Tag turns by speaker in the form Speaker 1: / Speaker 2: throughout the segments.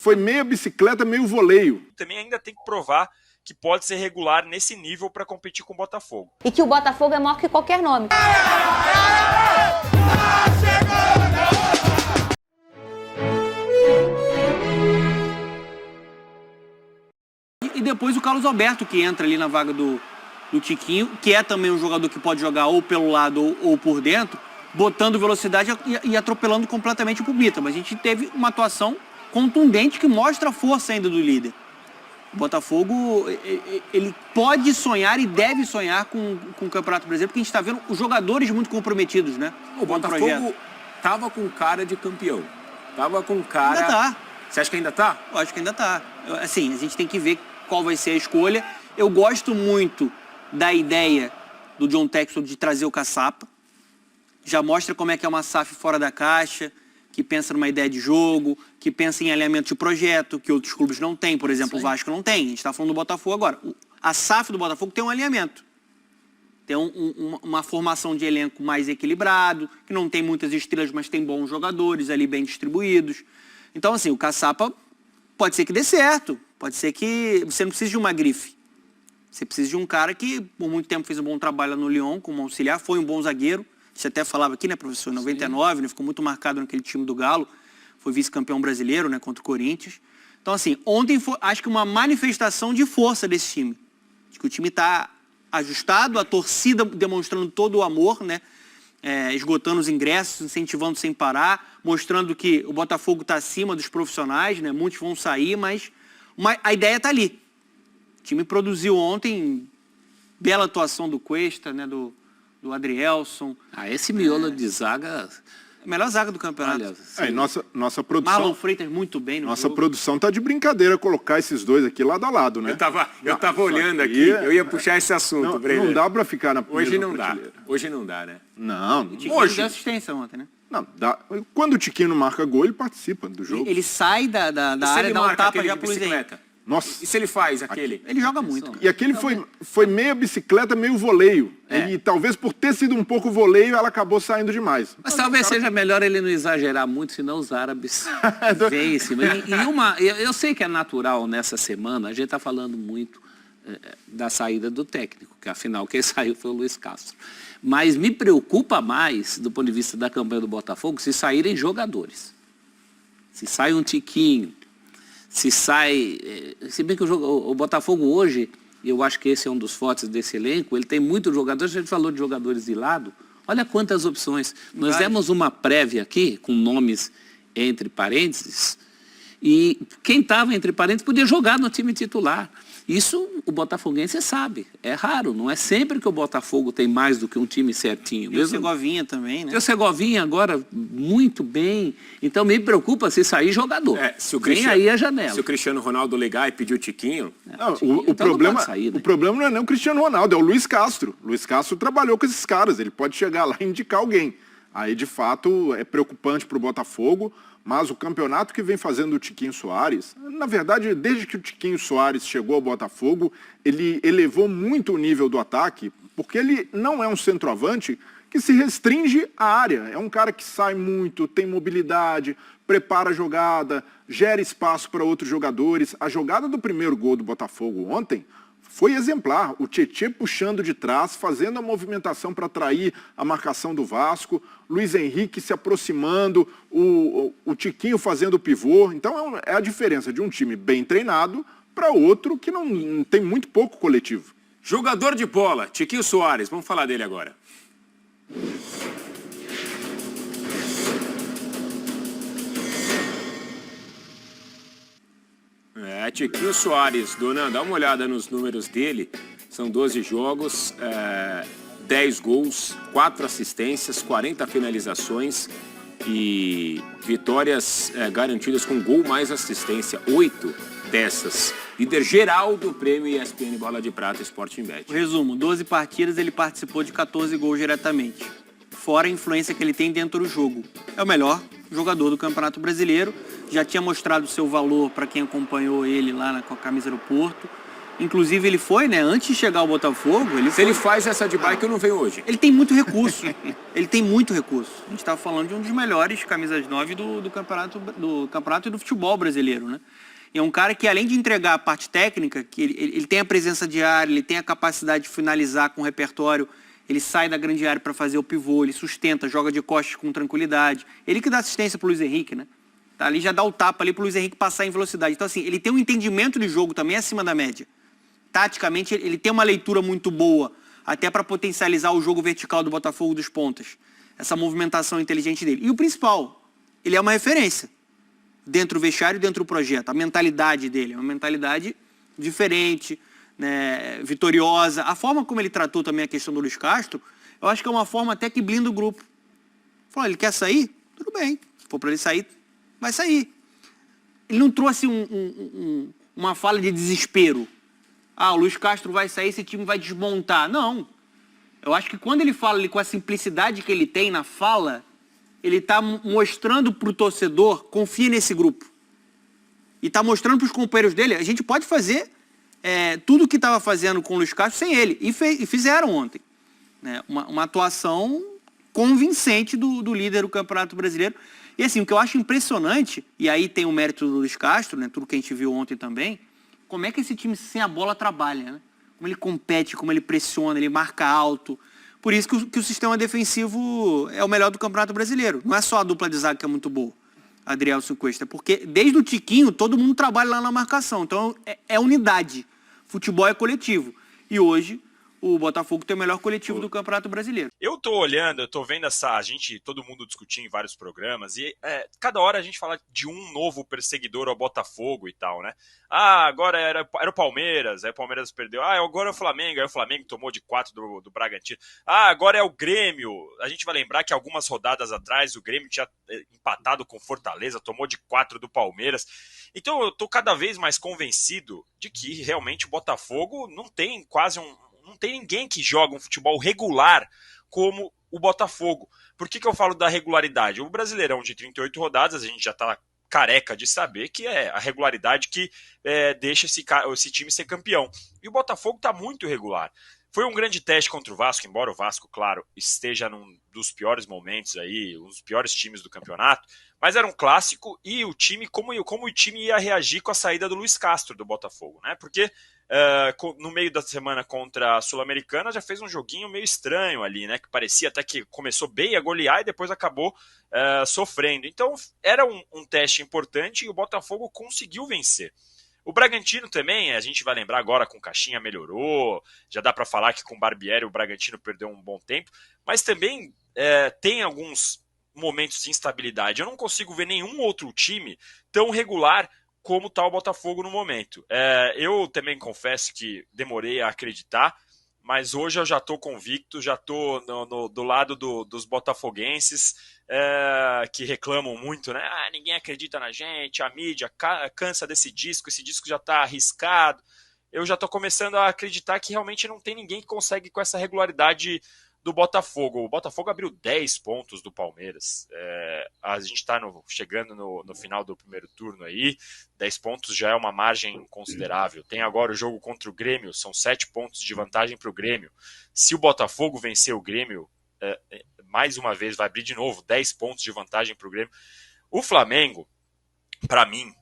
Speaker 1: foi meia bicicleta, meio voleio.
Speaker 2: Também ainda tem que provar que pode ser regular nesse nível para competir com o Botafogo.
Speaker 3: E que o Botafogo é maior que qualquer nome.
Speaker 4: E depois o Carlos Alberto, que entra ali na vaga do Tiquinho, que é também um jogador que pode jogar ou pelo lado ou por dentro, botando velocidade e atropelando completamente o Pubita. Mas a gente teve uma atuação contundente que mostra a força ainda do líder. O Botafogo, ele pode sonhar e deve sonhar com o Campeonato Brasileiro, porque a gente está vendo os jogadores muito comprometidos, né?
Speaker 5: O Botafogo tava com cara de campeão. Tava com cara...
Speaker 4: Ainda tá.
Speaker 5: Você acha que ainda tá?
Speaker 4: Eu acho que ainda tá. Assim, a gente tem que ver qual vai ser a escolha. Eu gosto muito da ideia do John Textor de trazer o Caçapa. Já mostra como é que é uma SAF fora da caixa, que pensa numa ideia de jogo, que pensa em alinhamento de projeto, que outros clubes não têm. Por exemplo, o Vasco não tem. A gente está falando do Botafogo agora. A SAF do Botafogo tem um alinhamento. Tem uma formação de elenco mais equilibrado, que não tem muitas estrelas, mas tem bons jogadores ali bem distribuídos. Então, assim, o Caçapa pode ser que dê certo. Pode ser que você não precise de uma grife. Você precisa de um cara que, por muito tempo, fez um bom trabalho no Lyon, como auxiliar, foi um bom zagueiro. Você até falava aqui, né, professor, em 99, né, ficou muito marcado naquele time do Galo. Foi vice-campeão brasileiro, né, contra o Corinthians. Então, assim, ontem foi, acho que uma manifestação de força desse time. Acho que o time está ajustado, a torcida demonstrando todo o amor, né, esgotando os ingressos, incentivando sem parar, mostrando que o Botafogo está acima dos profissionais, né, muitos vão sair, mas a ideia está ali. O time produziu ontem, bela atuação do Cuesta, né, do Adrielson.
Speaker 6: Esse miolo de zaga...
Speaker 4: Melhor zaga do campeonato.
Speaker 1: Olha, nossa produção...
Speaker 4: Marlon Freitas muito bem no
Speaker 1: Nossa
Speaker 4: jogo.
Speaker 1: Produção tá de brincadeira colocar esses dois aqui lado a lado, né?
Speaker 5: Eu tava olhando aqui, eu ia puxar esse assunto, Breno.
Speaker 1: Não dá pra ficar na
Speaker 5: Hoje não dá. Hoje não dá, né?
Speaker 1: Não.
Speaker 4: O Tiquinho deu assistência ontem, né?
Speaker 1: Não, dá. Quando o Tiquinho não marca gol, ele participa do jogo.
Speaker 4: Ele sai da área e dá um tapa já pro Luiz Henrique.
Speaker 1: Nossa.
Speaker 5: E se ele faz aquele?
Speaker 4: Ele joga muito.
Speaker 1: E aquele foi meia bicicleta, meio voleio. E talvez por ter sido um pouco voleio, ela acabou saindo demais.
Speaker 6: Mas talvez seja melhor ele não exagerar muito, senão os árabes vêm em cima. Eu sei que é natural nessa semana, a gente está falando muito da saída do técnico, que afinal quem saiu foi o Luiz Castro. Mas me preocupa mais, do ponto de vista da campanha do Botafogo, se saírem jogadores. Se sai um Tiquinho, se bem que o Botafogo hoje, eu acho que esse é um dos fortes desse elenco, ele tem muitos jogadores, a gente falou de jogadores de lado, olha quantas opções. Nós demos uma prévia aqui, com nomes entre parênteses, e quem estava entre parênteses podia jogar no time titular. Isso o botafoguense sabe, é raro, não é sempre que o Botafogo tem mais do que um time certinho.
Speaker 4: E o Segovinha também, né?
Speaker 6: O Segovinha agora muito bem, então me preocupa se sair jogador. Vem aí a janela.
Speaker 5: Se o Cristiano Ronaldo ligar e pedir o Tiquinho...
Speaker 1: O problema não é nem o Cristiano Ronaldo, é o Luiz Castro. O Luiz Castro trabalhou com esses caras, ele pode chegar lá e indicar alguém. Aí, de fato, é preocupante para o Botafogo, mas o campeonato que vem fazendo o Tiquinho Soares, na verdade, desde que o Tiquinho Soares chegou ao Botafogo, ele elevou muito o nível do ataque, porque ele não é um centroavante que se restringe à área. É um cara que sai muito, tem mobilidade, prepara a jogada, gera espaço para outros jogadores. A jogada do primeiro gol do Botafogo ontem foi exemplar. O Tietê puxando de trás, fazendo a movimentação para atrair a marcação do Vasco, Luiz Henrique se aproximando, o Tiquinho fazendo o pivô. Então é a diferença de um time bem treinado para outro que não tem muito pouco coletivo.
Speaker 5: Jogador de bola, Tiquinho Soares, vamos falar dele agora. Tiquinho Soares, dona, dá uma olhada nos números dele. São 12 jogos, 10 gols, 4 assistências, 40 finalizações e vitórias garantidas com gol mais assistência, 8 dessas. Líder geral do prêmio ESPN Bola de Prata Sporting Bet.
Speaker 4: O resumo, 12 partidas, ele participou de 14 gols diretamente. Fora a influência que ele tem dentro do jogo. É o melhor jogador do Campeonato Brasileiro. Já tinha mostrado seu valor para quem acompanhou ele lá com a camisa do Porto. Inclusive ele foi, né? Antes de chegar ao Botafogo,
Speaker 5: Ele faz essa de bike, eu não venho hoje.
Speaker 4: Ele tem muito recurso. Ele tem muito recurso. A gente estava falando de um dos melhores camisas 9 do campeonato e do futebol brasileiro, né? E é um cara que, além de entregar a parte técnica, que ele tem a presença de área, ele tem a capacidade de finalizar com o repertório, ele sai da grande área para fazer o pivô, ele sustenta, joga de costas com tranquilidade. Ele que dá assistência pro Luiz Henrique, né? Tá ali, já dá o tapa ali pro Luiz Henrique passar em velocidade. Então, assim, ele tem um entendimento de jogo também acima da média. Taticamente, ele tem uma leitura muito boa, até para potencializar o jogo vertical do Botafogo dos pontas. Essa movimentação inteligente dele. E o principal, ele é uma referência dentro do vestiário e dentro do projeto. A mentalidade dele é uma mentalidade diferente, né, vitoriosa. A forma como ele tratou também a questão do Luiz Castro, eu acho que é uma forma até que blinda o grupo. Falou, ele quer sair? Tudo bem. Se for para ele sair, vai sair. Ele não trouxe uma fala de desespero. O Luiz Castro vai sair, esse time vai desmontar. Não. Eu acho que quando ele fala ali com a simplicidade que ele tem na fala, ele está mostrando para o torcedor, confia nesse grupo. E está mostrando para os companheiros dele, a gente pode fazer tudo o que estava fazendo com o Luiz Castro sem ele. E fizeram ontem. Né? Uma atuação convincente do líder do Campeonato Brasileiro. E assim, o que eu acho impressionante, e aí tem o mérito do Luiz Castro, né, tudo que a gente viu ontem também, como é que esse time sem a bola trabalha, né? Como ele compete, como ele pressiona, ele marca alto. Por isso que o sistema defensivo é o melhor do Campeonato Brasileiro. Não é só a dupla de zaga que é muito boa, Adrielson e Cuesta, porque desde o Tiquinho todo mundo trabalha lá na marcação. Então é unidade. Futebol é coletivo. E hoje o Botafogo tem o melhor coletivo do Campeonato Brasileiro.
Speaker 2: Eu tô olhando, eu tô vendo todo mundo discutir em vários programas, e cada hora a gente fala de um novo perseguidor ao Botafogo e tal, né? Agora era o Palmeiras, aí o Palmeiras perdeu. Agora é o Flamengo, aí o Flamengo tomou de 4 do Bragantino. Agora é o Grêmio. A gente vai lembrar que algumas rodadas atrás o Grêmio tinha empatado com Fortaleza, tomou de 4 do Palmeiras. Então eu tô cada vez mais convencido de que realmente o Botafogo não tem não tem ninguém que joga um futebol regular como o Botafogo. Por que eu falo da regularidade? O Brasileirão de 38 rodadas, a gente já está careca de saber que é a regularidade que deixa esse time ser campeão. E o Botafogo está muito regular. Foi um grande teste contra o Vasco, embora o Vasco, claro, esteja num dos piores momentos aí, um dos piores times do campeonato, mas era um clássico e o time, como o time ia reagir com a saída do Luiz Castro do Botafogo, né? Porque no meio da semana contra a Sul-Americana já fez um joguinho meio estranho ali, né? Que parecia até que começou bem a golear e depois acabou sofrendo. Então era um teste importante e o Botafogo conseguiu vencer. O Bragantino também, a gente vai lembrar agora com o Caixinha melhorou, já dá para falar que com o Barbieri o Bragantino perdeu um bom tempo, mas também tem alguns momentos de instabilidade. Eu não consigo ver nenhum outro time tão regular como está o Botafogo no momento. Eu também confesso que demorei a acreditar, mas hoje eu já estou convicto, já estou do lado dos botafoguenses que reclamam muito, né? Ninguém acredita na gente, a mídia cansa desse disco, esse disco já está arriscado. Eu já estou começando a acreditar que realmente não tem ninguém que consegue com essa regularidade do Botafogo. O Botafogo abriu 10 pontos do Palmeiras. A gente está chegando no final do primeiro turno aí. 10 pontos já é uma margem considerável. Tem agora o jogo contra o Grêmio, são 7 pontos de vantagem para o Grêmio. Se o Botafogo vencer o Grêmio, mais uma vez vai abrir de novo 10 pontos de vantagem para o Grêmio. O Flamengo, para mim,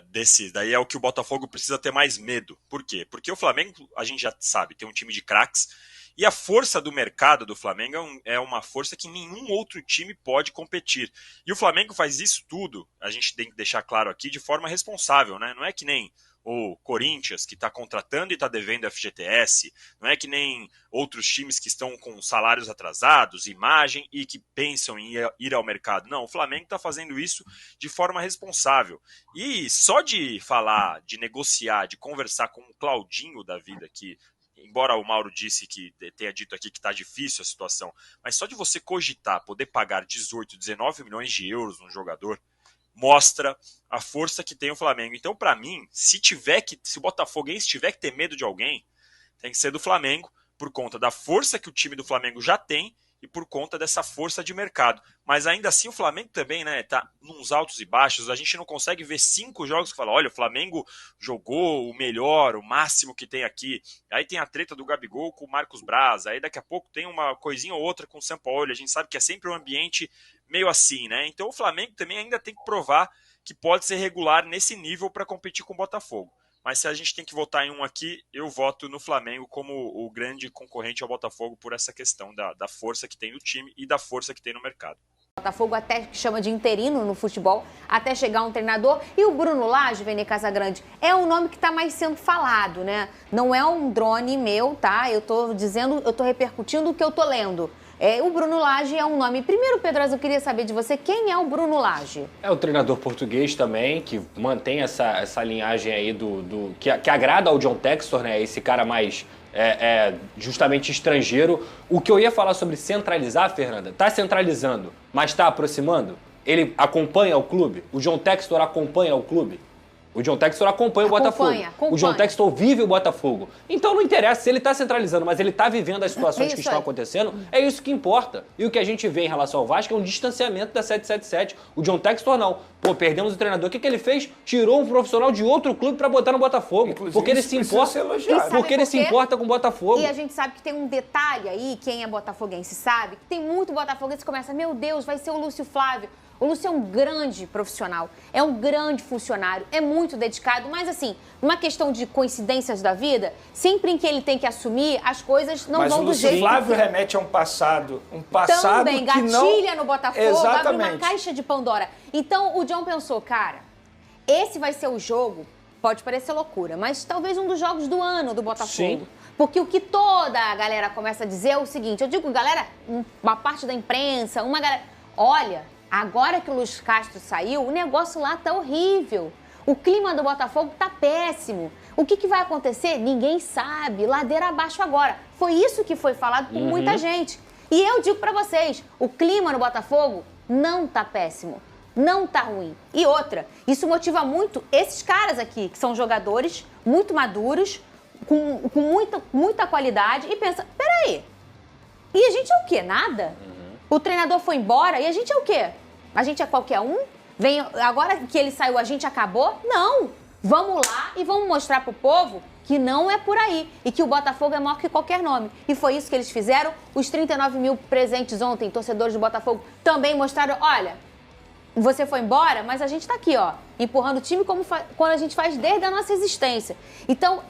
Speaker 2: desse daí é o que o Botafogo precisa ter mais medo. Por quê? Porque o Flamengo, a gente já sabe, tem um time de craques. E a força do mercado do Flamengo é uma força que nenhum outro time pode competir. E o Flamengo faz isso tudo, a gente tem que deixar claro aqui, de forma responsável, né? Não é que nem o Corinthians, que está contratando e está devendo FGTS, não é que nem outros times que estão com salários atrasados, imagem e que pensam em ir ao mercado. Não, o Flamengo está fazendo isso de forma responsável. E só de falar, de negociar, de conversar com o Claudinho da vida, que embora o Mauro disse que tenha dito aqui que está difícil a situação, mas só de você cogitar poder pagar 18, 19 milhões de euros num jogador, mostra a força que tem o Flamengo. Então, para mim, se o Botafoguense tiver que ter medo de alguém, tem que ser do Flamengo, por conta da força que o time do Flamengo já tem e por conta dessa força de mercado. Mas ainda assim o Flamengo também, né, tá nos altos e baixos. A gente não consegue ver 5 jogos que fala, olha, o Flamengo jogou o melhor, o máximo que tem aqui. Aí tem a treta do Gabigol com o Marcos Braz, aí daqui a pouco tem uma coisinha ou outra com o Sampaoli. A gente sabe que é sempre um ambiente meio assim, né? Então o Flamengo também ainda tem que provar que pode ser regular nesse nível para competir com o Botafogo. Mas se a gente tem que votar em um aqui, eu voto no Flamengo como o grande concorrente ao Botafogo por essa questão da força que tem no time e da força que tem no mercado.
Speaker 3: O Botafogo até chama de interino no futebol, até chegar um treinador. E o Bruno Lage, Vene Casagrande, é o nome que está mais sendo falado, né? Não é um drone meu, tá? Eu tô repercutindo o que eu tô lendo. O Bruno Lage é um nome. Primeiro, Pedro, eu queria saber de você, quem é o Bruno Lage?
Speaker 7: É o treinador português também, que mantém essa linhagem aí que agrada ao John Textor, né? Esse cara mais justamente estrangeiro. O que eu ia falar sobre centralizar, Fernanda, tá centralizando, mas tá aproximando? Ele acompanha o clube? O John Textor acompanha o clube? O John Textor acompanha o Botafogo. O John Textor vive o Botafogo. Então não interessa se ele está centralizando, mas ele está vivendo as situações que estão acontecendo, é isso que importa. E o que a gente vê em relação ao Vasco é um distanciamento da 777. O John Textor não. Pô, perdemos o treinador. O que ele fez? Tirou um profissional de outro clube para botar no Botafogo.
Speaker 5: Inclusive,
Speaker 7: porque ele se importa. Porque ele se importa com o Botafogo.
Speaker 3: E a gente sabe que tem um detalhe aí, quem é botafoguense sabe, que tem muito botafoguense que começa, meu Deus, vai ser o Lúcio Flávio. O Lúcio é um grande profissional, é um grande funcionário, é muito dedicado, mas assim, numa questão de coincidências da vida, sempre em que ele tem que assumir, as coisas não vão do jeito que...
Speaker 8: Mas o Lúcio Flávio remete a um passado
Speaker 3: também,
Speaker 8: que
Speaker 3: gatilha no Botafogo,
Speaker 8: Exatamente.
Speaker 3: abre uma caixa de Pandora. Então o John pensou, cara, esse vai ser o jogo, pode parecer loucura, mas talvez um dos jogos do ano do Botafogo.
Speaker 7: Sim.
Speaker 3: Porque o que toda a galera começa a dizer é o seguinte, eu digo, galera, uma parte da imprensa, uma galera, olha... Agora que o Luiz Castro saiu, o negócio lá tá horrível. O clima do Botafogo tá péssimo. O que vai acontecer? Ninguém sabe. Ladeira abaixo agora. Foi isso que foi falado por muita gente. E eu digo pra vocês, o clima no Botafogo não tá péssimo. Não tá ruim. E outra, isso motiva muito esses caras aqui, que são jogadores muito maduros, com muita qualidade, e pensa, peraí, e a gente é o quê? Nada? O treinador foi embora e a gente é o quê? A gente é qualquer um? Agora que ele saiu, a gente acabou? Não! Vamos lá e vamos mostrar pro povo que não é por aí e que o Botafogo é maior que qualquer nome. E foi isso que eles fizeram. Os 39 mil presentes ontem, torcedores do Botafogo, também mostraram, olha, você foi embora, mas a gente tá aqui, ó, empurrando o time como quando a gente faz desde a nossa existência. Então,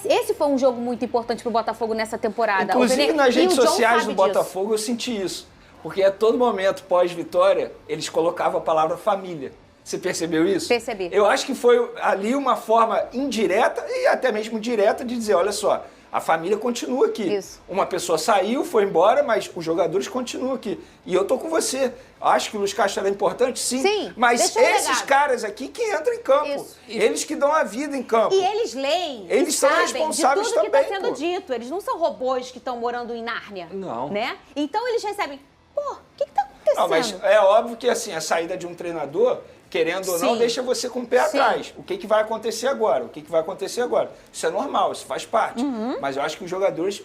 Speaker 3: esse foi um jogo muito importante pro Botafogo nessa temporada.
Speaker 8: Inclusive, nas redes sociais do Botafogo, eu senti isso. Porque a todo momento, pós-vitória, eles colocavam a palavra família. Você percebeu isso?
Speaker 3: Percebi.
Speaker 8: Eu acho que foi ali uma forma indireta e até mesmo direta de dizer, olha só, a família continua aqui.
Speaker 3: Isso.
Speaker 8: Uma pessoa saiu, foi embora, mas os jogadores continuam aqui. E eu tô com você. Acho que o Luiz Castro era importante, sim. Mas esses caras aqui que entram em campo. Isso. Eles que dão a vida em campo.
Speaker 3: E eles leem.
Speaker 8: Eles são responsáveis
Speaker 3: de tudo
Speaker 8: também,
Speaker 3: que está sendo dito. Eles não são robôs que estão morando em Nárnia.
Speaker 7: Não.
Speaker 3: Né? Então eles recebem, pô, o que está acontecendo?
Speaker 8: Não, mas é óbvio que assim, a saída de um treinador, querendo ou não, deixa você com o pé atrás. O que vai acontecer agora? Isso é normal, isso faz parte. Mas eu acho que os jogadores...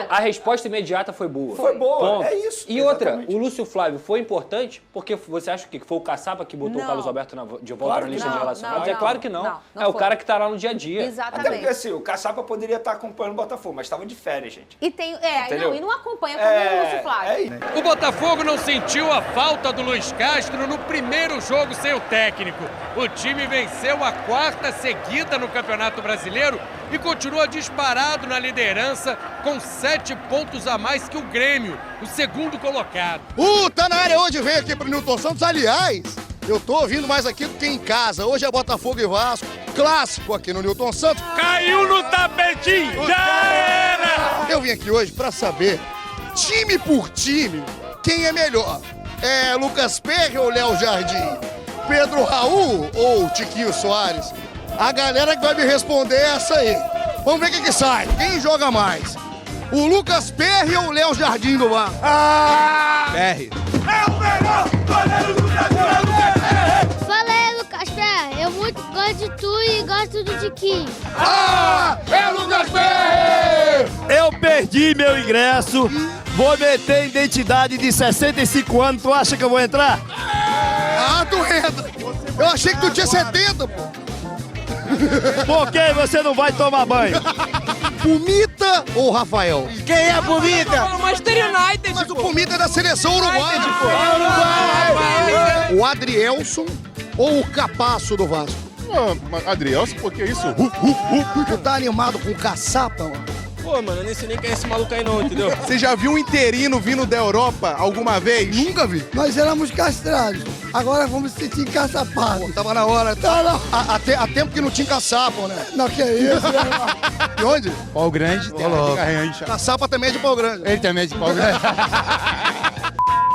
Speaker 7: A resposta imediata foi boa.
Speaker 8: Foi boa,
Speaker 7: Ponto.
Speaker 8: é isso.
Speaker 7: E outra, o Lúcio Flávio foi importante porque você acha que foi o Caçapa que botou o Carlos Alberto de volta na lista de relacionados? É claro que não. É o cara que tá lá no dia a dia.
Speaker 3: Exatamente.
Speaker 8: Até porque assim, o Caçapa poderia estar acompanhando o Botafogo, mas estava de férias, gente.
Speaker 3: E não acompanha como o Lúcio Flávio.
Speaker 9: O Botafogo não sentiu a falta do Luiz Castro no primeiro jogo sem o técnico. O time venceu a 4ª seguida no Campeonato Brasileiro e continua disparado na liderança com 7 pontos a mais que o Grêmio, o segundo colocado.
Speaker 10: Tá na área hoje, veio aqui pro Newton Santos. Aliás, eu tô ouvindo mais aqui do que em casa. Hoje é Botafogo e Vasco, clássico aqui no Newton Santos.
Speaker 9: Caiu no tapetinho, já era!
Speaker 10: Eu vim aqui hoje pra saber, time por time, quem é melhor. É Lucas Perry ou Léo Jardim? Pedro Raul ou Tiquinho Soares? A galera que vai me responder é essa aí. Vamos ver o que sai. Quem joga mais? O Lucas Perry ou o Léo Jardim do Vasco? Perry.
Speaker 9: É o melhor goleiro do Brasil!
Speaker 11: Fala aí, Lucas Perry. Eu muito gosto de tu e gosto do Tiquinho.
Speaker 10: É Lucas Perry!
Speaker 9: Eu perdi meu ingresso
Speaker 12: Vou meter identidade de 65 anos, tu acha que eu vou entrar?
Speaker 10: Ah, tu entra. Eu achei que tu tinha 70, pô.
Speaker 12: Por que você não vai tomar banho?
Speaker 10: Pumita ou Rafael?
Speaker 12: Quem é a Pumita?
Speaker 13: Manchester United.
Speaker 10: Mas o Pumita é da seleção uruguaia. O Adrielson ou o Capasso do Vasco?
Speaker 1: Adrielson, por que isso?
Speaker 10: Tu tá animado com o Caçapa, mano?
Speaker 13: Pô, mano, eu nem sei nem quem é esse maluco aí não, entendeu?
Speaker 1: Você já viu um interino vindo da Europa alguma vez?
Speaker 10: Nunca vi.
Speaker 14: Nós éramos castrados, agora vamos se sentir caçapados.
Speaker 10: Tava na hora. Há tempo que não tinha caçapa, né?
Speaker 14: Não, que é isso?
Speaker 10: De onde?
Speaker 12: Pau Grande,
Speaker 10: Caçapa também é de Pau Grande.
Speaker 12: Ele também é de Pau Grande.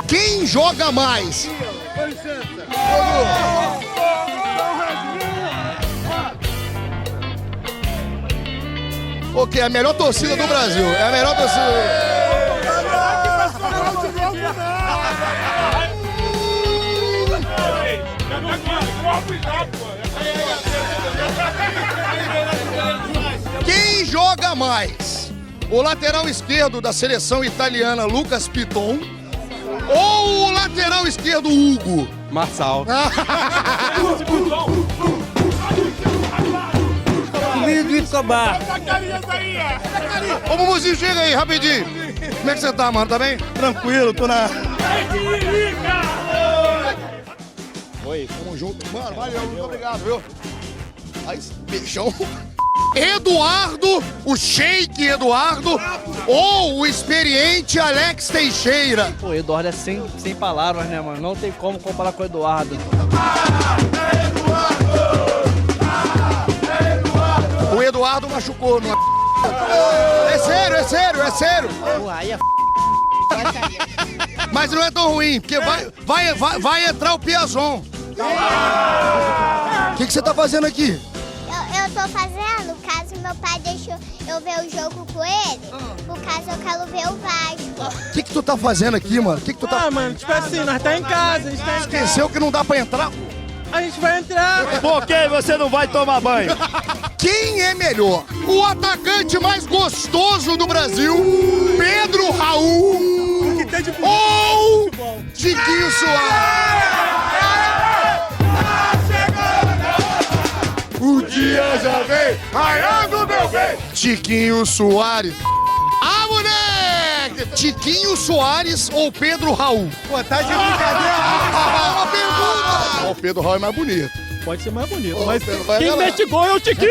Speaker 10: Quem joga mais? Ok, a melhor torcida do Brasil. É a melhor torcida. Quem joga mais? O lateral esquerdo da seleção italiana, Lucas Piton, ou o lateral esquerdo, Hugo?
Speaker 12: Marçal.
Speaker 14: Comida do Escobar.
Speaker 10: Ô, Mumuzinho, chega aí, rapidinho. Como é que você tá, mano? Tá bem?
Speaker 12: Tranquilo, tô na...
Speaker 10: Oi, tamo junto. Mano, valeu, muito obrigado, viu? Aí, beijão. Eduardo, o Sheik Eduardo, ou o experiente Alex Teixeira?
Speaker 14: Pô, Eduardo é sem palavras, né, mano? Não tem como comparar com o Eduardo.
Speaker 10: O Eduardo machucou, não é? É sério.
Speaker 14: Pô, aí é
Speaker 10: Mas não é tão ruim, porque vai entrar o Piazon. O que você tá fazendo aqui?
Speaker 11: Eu tô fazendo, caso meu pai deixou eu ver o jogo com ele, por caso eu quero ver o Vasco.
Speaker 10: O que tu tá fazendo aqui, mano?
Speaker 14: Ah, mano, tipo assim, nós tá em casa, a gente tá em casa.
Speaker 10: Esqueceu que não dá pra entrar?
Speaker 14: A gente vai entrar.
Speaker 12: Por que você não vai tomar banho?
Speaker 10: Quem é melhor? O atacante mais gostoso do Brasil, Pedro Raul, ou Tiquinho Soares? O dia já vem, raiando meu bem. Tiquinho Soares. Ah, moleque! Tiquinho Soares ou Pedro Raul?
Speaker 14: Pô, tá de brincadeira.
Speaker 10: Uma pergunta. O Pedro Raul é mais bonito.
Speaker 14: Pode ser mais bonito,
Speaker 10: Ô,
Speaker 14: mas
Speaker 10: Pedro, vai
Speaker 14: quem
Speaker 10: lá.
Speaker 14: mete gol é o Tiquinho!